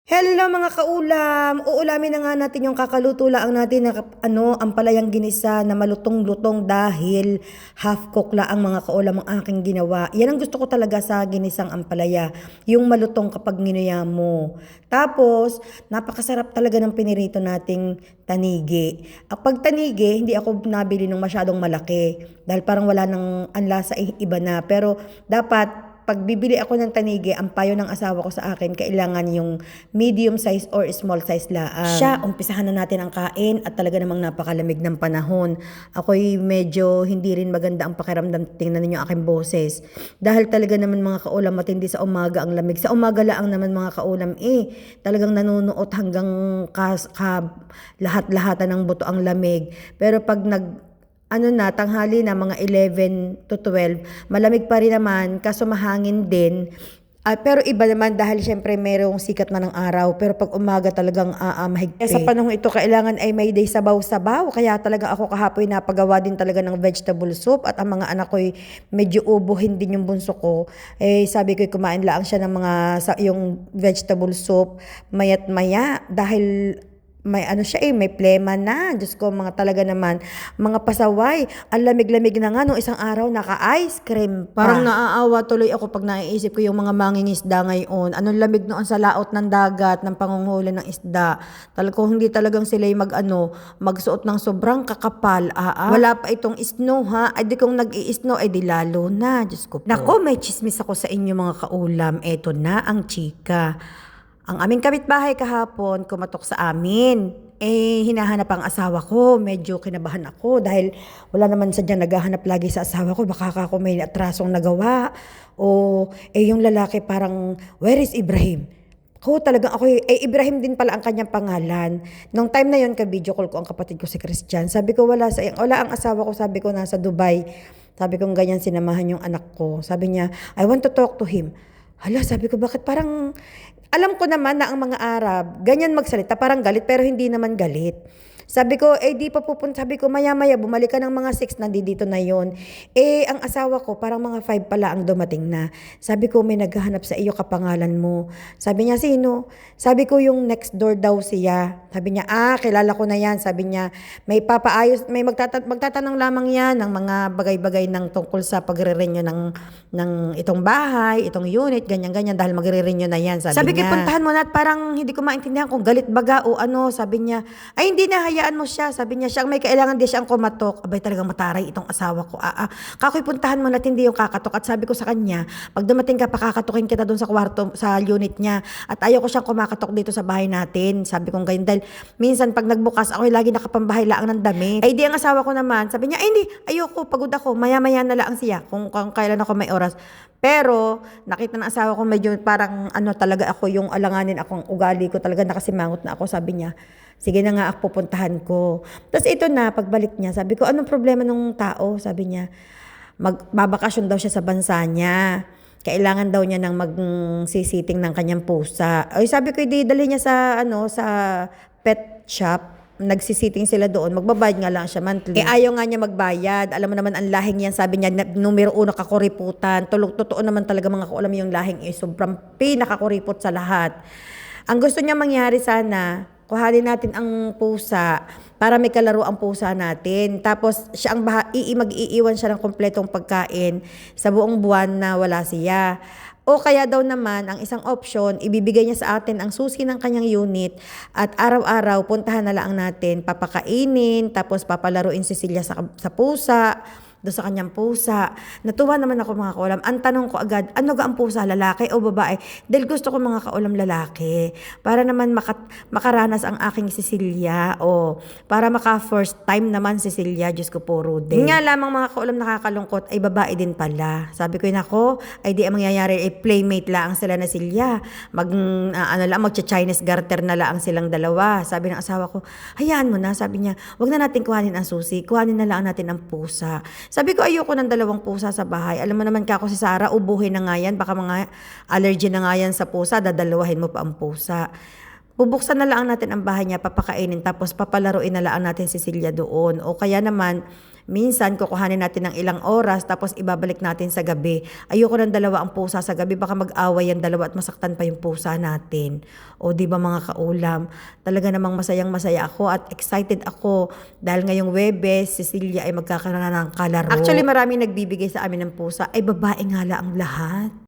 Hello mga kaulam! Uulamin na nga natin yung kakaluto lang natin na ampalayang ginisa na malutong-lutong dahil half cook la ang mga kaulam ang aking ginawa. Yan ang gusto ko talaga sa ginisang ampalaya, yung malutong kapag ginuya mo. Tapos, napakasarap talaga ng pinirito nating tanigi. Pag tanigi, hindi ako nabili ng masyadong malaki dahil parang wala nang anlasa iba na. Pero dapat pag bibili ako ng tanigi, ang payo ng asawa ko sa akin, kailangan yung medium size or small size laang. Siya, umpisahan na natin ang kain at talaga namang napakalamig ng panahon. Ako'y medyo hindi rin maganda ang pakiramdam. Tingnan ninyo aking boses. Dahil talaga naman mga kaulam, matindi sa umaga ang lamig. Sa umaga lang naman mga kaulam, talagang nanunuot hanggang lahat-lahatan ng buto ang lamig. Pero pag tanghali na mga 11 to 12, malamig pa rin naman, kaso mahangin din. Pero iba naman dahil syempre merong sikat na ng araw, pero pag umaga talagang mahigpit. Sa panahon ito, kailangan ay may day sabaw-sabaw, kaya talaga ako kahapon napagawa din talaga ng vegetable soup at ang mga anak ko'y medyo ubuhin din yung bunso ko. Sabi ko kumain lang siya ng yung vegetable soup mayat maya dahil may may plema na. Diyos ko, mga talaga naman, mga pasaway. Ang lamig-lamig na nga, nung isang araw, naka-ice cream pa. Parang naaawa tuloy ako pag naiisip ko yung mga mangingisda ngayon. Anong lamig noon sa laot ng dagat, ng pangunghuli ng isda. Talagang hindi talagang sila magsuot ng sobrang kakapal. Wala pa itong snow ha. Ay di kung nag-i-snow, ay di lalo na. Diyos ko po. Nako, may chismis ako sa inyo mga kaulam. Eto na ang chika. Ang aming kapitbahay kahapon kumatok sa amin. Hinahanap ang asawa ko. Medyo kinabahan ako dahil wala naman sadyang naghahanap lagi sa asawa ko. Baka ako may atrasong nagawa. Yung lalaki parang, where is Ibrahim? Talagang ako, Ibrahim din pala ang kanyang pangalan. Nung time na yon ka-video call ko ang kapatid ko si Christian. Sabi ko, wala ang asawa ko. Sabi ko, nasa Dubai. Sabi ko, ganyan sinamahan yung anak ko. Sabi niya, I want to talk to him. Hala, sabi ko, bakit parang, alam ko naman na ang mga Arab, ganyan magsalita, parang galit, pero hindi naman galit. Sabi ko, di pa pupunta. Sabi ko, maya-maya, bumalik ka ng mga 6, nandito na yon. Ang asawa ko, parang mga 5 pala ang dumating na. Sabi ko, may naghahanap sa iyo, kapangalan mo. Sabi niya, sino? Sabi ko, yung next door daw siya. Sabi niya, kilala ko na yan. Sabi niya, may papaayos, may magtatanong lamang yan ng mga bagay-bagay ng tungkol sa pagre-renew ng itong bahay, itong unit, ganyan-ganyan, dahil magre-renew na yan. Sabi niya. Puntahan mo na at parang hindi ko maintindihan kung galit baga o ano. Sabi niya, ay hindi na, hayaan mo siya. Sabi niya, siyang may kailangan din siyang kumatok. Abay talagang mataray itong asawa ko. Kakoy, puntahan mo na at hindi yung kakatok. At sabi ko sa kanya, pag dumating ka, pakakatukin kita doon sa kwarto, sa unit niya. At ayaw ko siyang kumakatok dito sa bahay natin. Sabi ko ganyan, dahil minsan pag nagbukas, ako'y lagi nakapambahay lang ng damit. Ay di ang asawa ko naman, sabi niya, ay hindi, ayoko, pagod ako. Maya-maya na lang siya kung kailan ako may oras. Pero, nakita ng asawa ko medyo parang talaga ako, yung alanganin akong ugali ko, talaga nakasimangot na ako. Sabi niya, sige na nga ako, pupuntahan ko. Tapos ito na, pagbalik niya, sabi ko, anong problema ng tao? Sabi niya, magbabakasyon daw siya sa bansa niya. Kailangan daw niya ng magsisiting ng kanyang pusa. Ay, sabi ko, dali niya sa pet shop. Nagsisiting sila doon, magbabayad nga lang siya monthly. Ayaw nga niya magbayad. Alam mo naman ang lahing yan, sabi niya, numero 1 kakuriputan. Totoo naman talaga mga kaulam yung lahing sobrang pinakakuripot sa lahat. Ang gusto niya mangyari sana, kuhanin natin ang pusa para may kalaro ang pusa natin. Tapos siya ang mag-iiwan siya ng kompletong pagkain sa buong buwan na wala siya. O kaya daw naman, ang isang option, ibibigay niya sa atin ang susi ng kanyang unit at araw-araw puntahan na lang natin, papakainin, tapos papalaruin si Cecilia sa pusa, doon sa kanyang pusa. Natuwa naman ako mga kaulam. Ang tanong ko agad, ano ga ang pusa, lalaki o babae? Dahil gusto ko mga kaulam lalaki. Para naman makaranas ang aking Cecilia o para maka-first time naman Cecilia, Diyos ko po, Rude. Nga lamang mga kaulam nakakalungkot ay babae din pala. Sabi ko nako, ay di ang mangyayari ay playmate lang sila na Cecilia. Magcha-Chinese garter na lang silang dalawa. Sabi ng asawa ko, hayaan mo na. Sabi niya, wag na natin kuhanin ang susi, kuhanin na lang natin ang pusa. Sabi ko, ayoko ng 2 pusa sa bahay. Alam mo naman ako si Sarah, ubuhin na nga yan. Baka mga allergy na nga yan sa pusa, dadalawahin mo pa ang pusa. Bubuksan na lang natin ang bahay niya, papakainin, tapos papalaruin na lang natin si Cecilia doon. O kaya naman, Minsan, kukuhanin natin ng ilang oras tapos ibabalik natin sa gabi. Ayoko ng dalawa ang pusa sa gabi. Baka mag-away ang dalawa at masaktan pa yung pusa natin. O di ba mga kaulam? Talaga namang masayang-masaya ako at excited ako dahil ngayong Webes, Cecilia ay magkakaroon na ng kalaro. Actually, maraming nagbibigay sa amin ng pusa ay babae nga lang ang lahat.